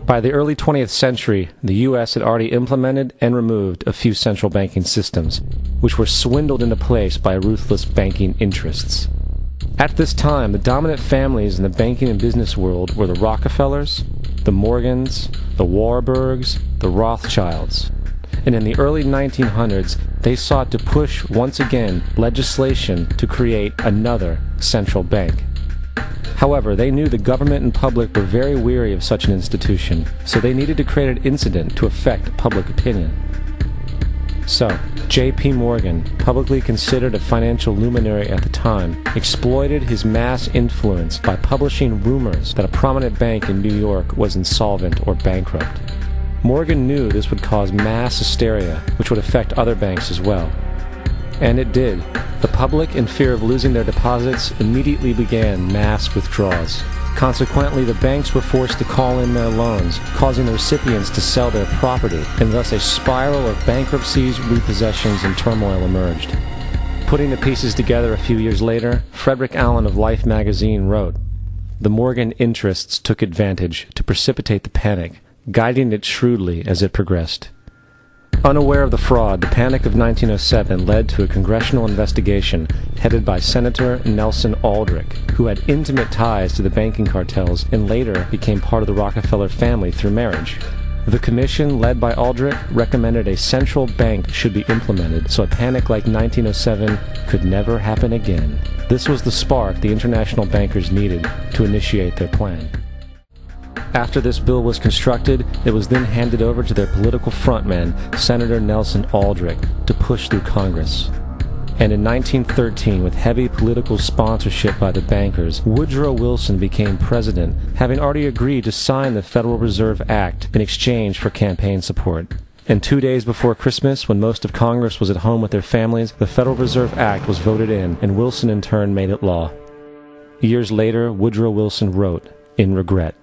By the early 20th century, the U.S. had already implemented and removed a few central banking systems, which were swindled into place by ruthless banking interests. At this time, the dominant families in the banking and business world were the Rockefellers, the Morgans, the Warburgs, the Rothschilds. And in the early 1900s, they sought to push once again legislation to create another central bank. However, they knew the government and public were very weary of such an institution, so they needed to create an incident to affect public opinion. So, J.P. Morgan, publicly considered a financial luminary at the time, exploited his mass influence by publishing rumors that a prominent bank in New York was insolvent or bankrupt. Morgan knew this would cause mass hysteria, which would affect other banks as well. And it did. The public, in fear of losing their deposits, immediately began mass withdrawals. Consequently, the banks were forced to call in their loans, causing the recipients to sell their property, and thus a spiral of bankruptcies, repossessions, and turmoil emerged. Putting the pieces together a few years later, Frederick Allen of Life magazine wrote, "The Morgan interests took advantage to precipitate the panic, guiding it shrewdly as it progressed." Unaware of the fraud, the Panic of 1907 led to a congressional investigation headed by Senator Nelson Aldrich, who had intimate ties to the banking cartels and later became part of the Rockefeller family through marriage. The commission, led by Aldrich, recommended a central bank should be implemented so a panic like 1907 could never happen again. This was the spark the international bankers needed to initiate their plan. After this bill was constructed, it was then handed over to their political frontman, Senator Nelson Aldrich, to push through Congress. And in 1913, with heavy political sponsorship by the bankers, Woodrow Wilson became president, having already agreed to sign the Federal Reserve Act in exchange for campaign support. And 2 days before Christmas, when most of Congress was at home with their families, the Federal Reserve Act was voted in, and Wilson in turn made it law. Years later, Woodrow Wilson wrote, in regret,